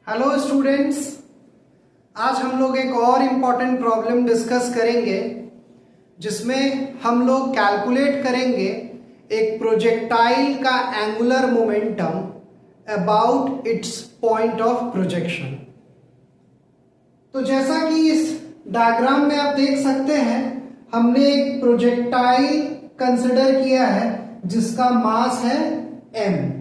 Hello students, आज हम लोग एक और इम्पॉर्टेंट प्रॉब्लम डिस्कस करेंगे जिसमें हम लोग कैलकुलेट करेंगे एक प्रोजेक्टाइल का angular momentum about its point of projection. तो जैसा कि इस डायग्राम में आप देख सकते हैं, हमने एक प्रोजेक्टाइल कंसिडर किया है जिसका मास है m।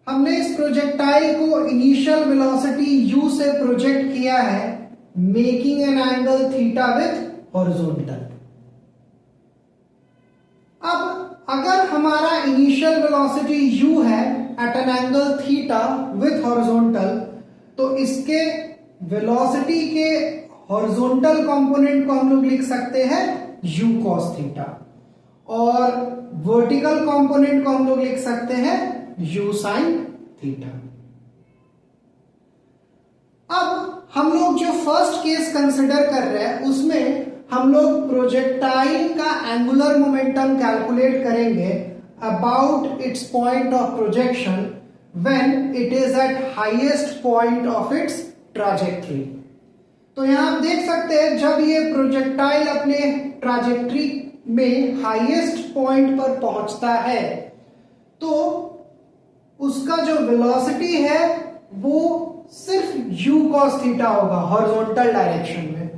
हमने इस प्रोजेक्टाइल को इनिशियल वेलोसिटी u से प्रोजेक्ट किया है, making an angle theta with horizontal. अब अगर हमारा इनिशियल वेलोसिटी u है at an angle theta with horizontal, तो इसके वेलोसिटी के हॉरिजॉन्टल कंपोनेंट को हम लोग लिख सकते हैं u cos थीटा और वर्टिकल कंपोनेंट को हम लोग लिख सकते हैं u sin थीटा। अब हम लोग जो फर्स्ट केस कंसिडर कर रहे हैं उसमें हम लोग प्रोजेक्टाइल का एंगुलर मोमेंटम कैलकुलेट करेंगे about its point of projection when it is eight highest point of its trajectory. तो यहां आप देख सकते हैं, जब ये प्रोजेक्टाइल अपने ट्रैजेक्टरी में हाईएस्ट पॉइंट पर पहुंचता है तो उसका जो वेलोसिटी है वो सिर्फ u cos थीटा होगा हॉरिजॉन्टल डायरेक्शन में।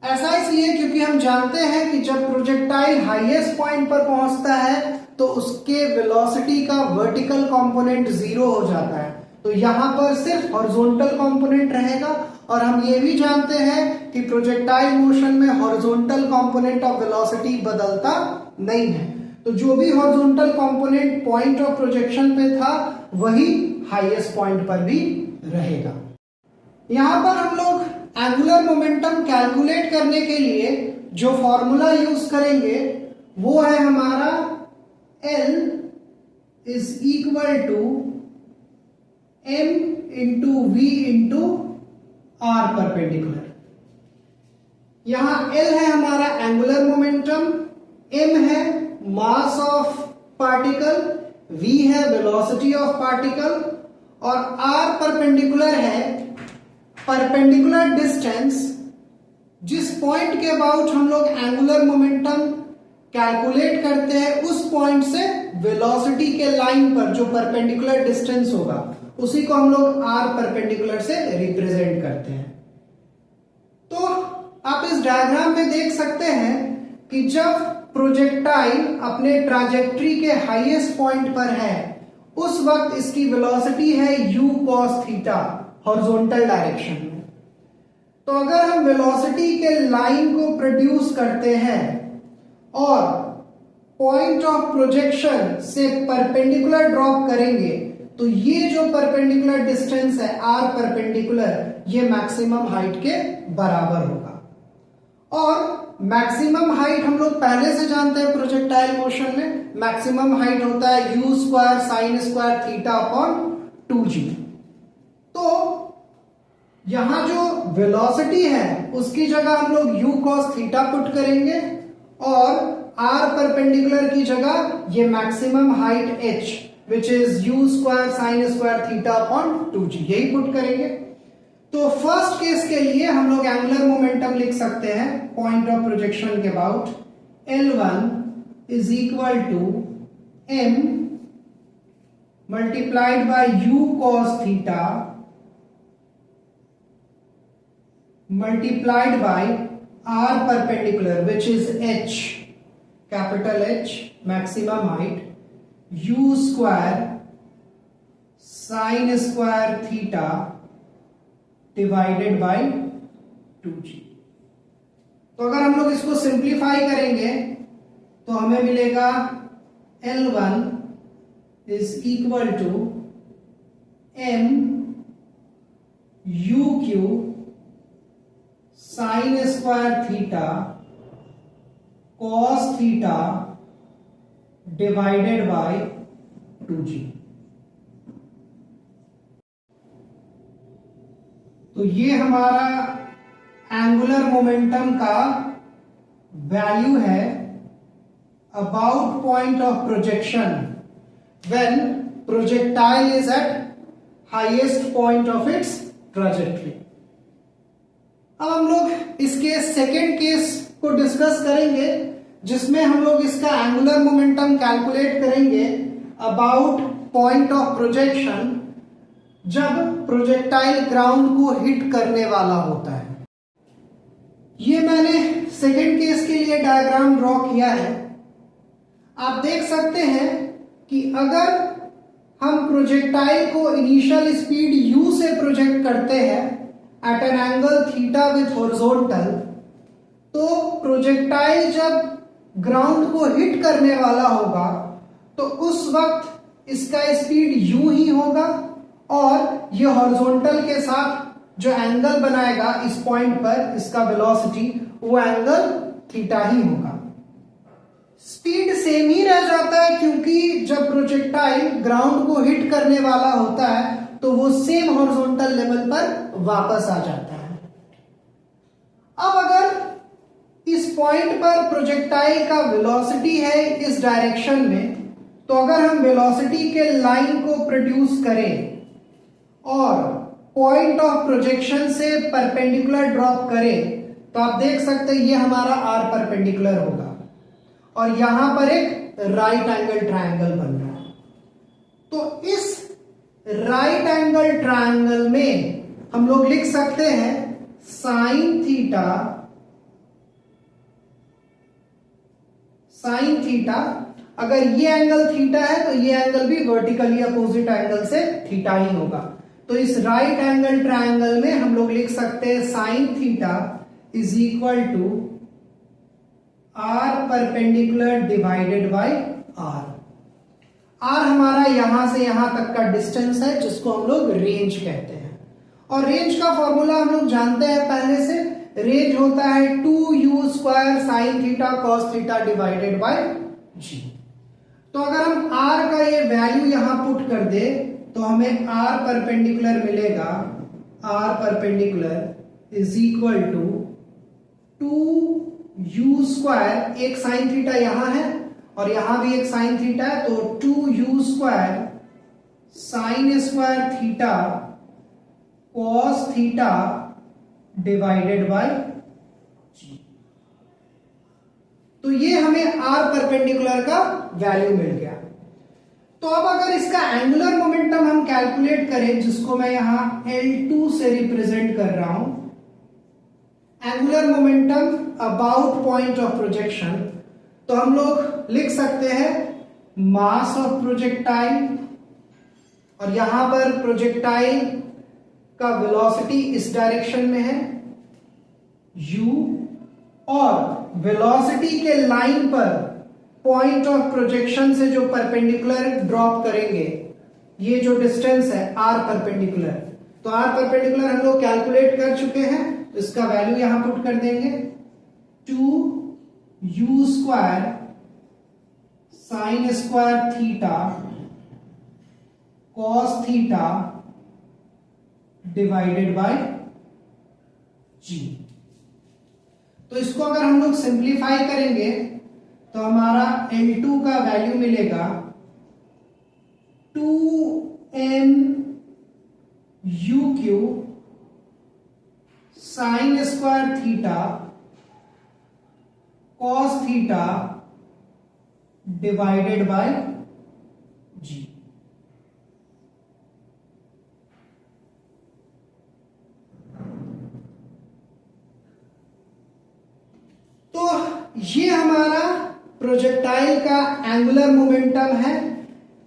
ऐसा इसलिए क्योंकि हम जानते हैं कि जब प्रोजेक्टाइल हाईएस्ट पॉइंट पर पहुंचता है तो उसके वेलोसिटी का वर्टिकल कंपोनेंट 0 हो जाता है, तो यहां पर सिर्फ हॉरिजॉन्टल कंपोनेंट रहेगा। और हम ये भी जानते हैं कि प्रोजेक्टाइल मोशन में हॉरिजॉन्टल कंपोनेंट ऑफ वेलोसिटी बदलता नहीं है, तो जो भी horizontal component point of projection पे था वही हाईएस्ट पॉइंट पर भी रहेगा। यहां पर हम लोग एंगुलर मोमेंटम कैलकुलेट करने के लिए जो फॉर्मूला यूज करेंगे वो है हमारा L is equal to m into v into r perpendicular. यहां L है हमारा एंगुलर मोमेंटम, m है मास ऑफ पार्टिकल, v है वेलोसिटी ऑफ पार्टिकल और r परपेंडिकुलर है परपेंडिकुलर डिस्टेंस जिस पॉइंट के अबाउट हम लोग एंगुलर मोमेंटम कैलकुलेट करते हैं उस पॉइंट से वेलोसिटी के लाइन पर जो परपेंडिकुलर डिस्टेंस होगा उसी को हम लोग r परपेंडिकुलर से रिप्रेजेंट करते हैं। तो आप इस डायग्राम में देख सकते हैं कि जब प्रोजेक्टाइल अपने ट्रैजेक्टरी के हाईएस्ट पॉइंट पर है उस वक्त इसकी वेलोसिटी है u cos theta horizontal direction में। तो अगर हम वेलोसिटी के लाइन को प्रोड्यूस करते हैं और पॉइंट ऑफ प्रोजेक्शन से परपेंडिकुलर ड्रॉप करेंगे तो ये जो परपेंडिकुलर डिस्टेंस है r परपेंडिकुलर, ये मैक्सिमम हाइट के बराबर होगा। और मैक्सिमम हाइट हम लोग पहले से जानते हैं प्रोजेक्टाइल मोशन में मैक्सिमम हाइट होता है u square sine square theta upon 2g। तो यहां जो वेलोसिटी है उसकी जगह हम लोग u cos थीटा पुट करेंगे और r परपेंडिकुलर की जगह ये maximum height h which is u square sine square theta upon 2g यही पुट करेंगे। तो फर्स्ट केस के लिए हम लोग एंगुलर मोमेंटम लिख सकते हैं पॉइंट ऑफ प्रोजेक्शन के about L1 is equal to m multiplied by u cos theta multiplied by r perpendicular which is h capital H maximum height u square sine square theta divided by 2g। तो अगर हम लोग इसको simplify करेंगे तो हमें मिलेगा L1 is equal to m u cube sine square theta cos theta divided by 2g। तो ये हमारा एंगुलर मोमेंटम का वैल्यू है about point of projection when projectile is at highest point of its trajectory. अब हम लोग इसके second case को डिस्कस करेंगे, जिसमें हम लोग इसका एंगुलर मोमेंटम कैलकुलेट करेंगे अबाउट पॉइंट ऑफ प्रोजेक्शन, जब प्रोजेक्टाइल ग्राउंड को हिट करने वाला होता है। ये मैंने सेकेंड केस के लिए डायग्राम ड्रॉ किया है। आप देख सकते हैं कि अगर हम प्रोजेक्टाइल को इनिशियल स्पीड u से प्रोजेक्ट करते हैं at an angle theta with horizontal, तो प्रोजेक्टाइल जब ग्राउंड को हिट करने वाला होगा तो उस वक्त इसका स्पीड u ही होगा और ये हॉरिजॉन्टल के साथ जो एंगल बनाएगा इस पॉइंट पर, इसका वेलोसिटी, वो एंगल थीटा ही होगा। स्पीड सेम ही रह जाता है क्योंकि जब प्रोजेक्टाइल ग्राउंड को हिट करने वाला होता है तो वो सेम हॉरिजॉन्टल लेवल पर वापस आ जाता है। अब अगर इस पॉइंट पर प्रोजेक्टाइल का वेलोसिटी है इस डायरेक्शन में, तो अगर हम वेलोसिटी के लाइन को प्रोड्यूस करें और पॉइंट ऑफ प्रोजेक्शन से परपेंडिकुलर ड्रॉप करें, तो आप देख सकते हैं ये हमारा आर परपेंडिकुलर होगा और यहां पर एक राइट एंगल ट्रायंगल बन रहा है। तो इस राइट एंगल ट्रायंगल में हम लोग लिख सकते हैं साइन थीटा। अगर ये एंगल थीटा है तो ये एंगल भी वर्टिकली अपोजिट एंगल से थीटा ही होगा। तो इस राइट एंगल ट्रायंगल में हम लोग लिख सकते हैं sine theta is equal to r perpendicular divided by r. R हमारा यहां से यहां तक का डिस्टेंस है, जिसको हम लोग रेंज कहते हैं। और रेंज का फॉर्मूला हम लोग जानते हैं पहले से। रेंज होता है 2u square sine theta cos theta divided by g. तो अगर हम r का ये वैल्यू यहां पुट कर दे तो हमें r परपेंडिकुलर मिलेगा। r perpendicular is equal to 2u square, एक साइन थीटा यहां है और यहां भी एक साइन थीटा है, तो 2u square sine square theta cos theta divided by g. तो ये हमें r परपेंडिकुलर का वैल्यू मिल गया। तो अब अगर इसका एंगुलर मोमेंटम हम कैलकुलेट करें, जिसको मैं यहां L2 से रिप्रेजेंट कर रहा हूं, angular momentum about point of projection, तो हम लोग लिख सकते हैं मास ऑफ प्रोजेक्टाइल, और यहां पर प्रोजेक्टाइल का वेलोसिटी इस डायरेक्शन में है u, और वेलोसिटी के लाइन पर पॉइंट ऑफ प्रोजेक्शन से जो परपेंडिकुलर ड्रॉप करेंगे, ये जो डिस्टेंस है r परपेंडिकुलर, तो r परपेंडिकुलर हम लोग कैलकुलेट कर चुके हैं, तो इसका वैल्यू यहां पुट कर देंगे 2u square sine square theta cos theta divided by g. तो इसको अगर हम लोग सिंप्लीफाई करेंगे तो हमारा L2 का वैल्यू मिलेगा 2mu³ sine square theta cos theta divided by g. तो ये हमारा प्रोजेक्टाइल का एंगुलर मोमेंटम है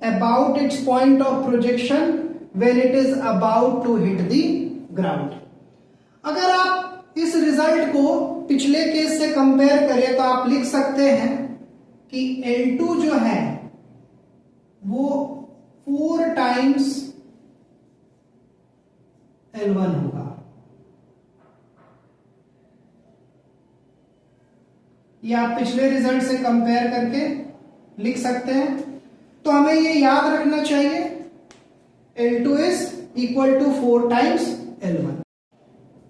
about its point of projection when it is about to hit the ground. अगर आप इस रिजल्ट को पिछले केस से कंपेयर करें तो आप लिख सकते हैं कि L2 जो है वो 4 टाइम्स L1 होगा। ये आप पिछले रिजल्ट से कंपेयर करके लिख सकते हैं। तो हमें ये याद रखना चाहिए L2 is equal to 4 times L1।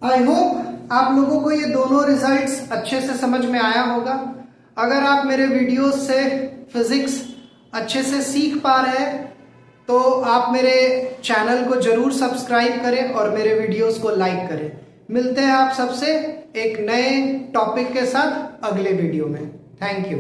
I hope आप लोगों को ये दोनों रिजल्ट्स अच्छे से समझ में आया होगा। अगर आप मेरे वीडियोस से फिजिक्स अच्छे से सीख पा रहे हैं तो आप मेरे चैनल को जरूर सब्सक्राइब करें और मेरे वीडियोस को लाइक करें। मिलते हैं आप सबसे एक नए टॉपिक के साथ अगले वीडियो में। Thank you.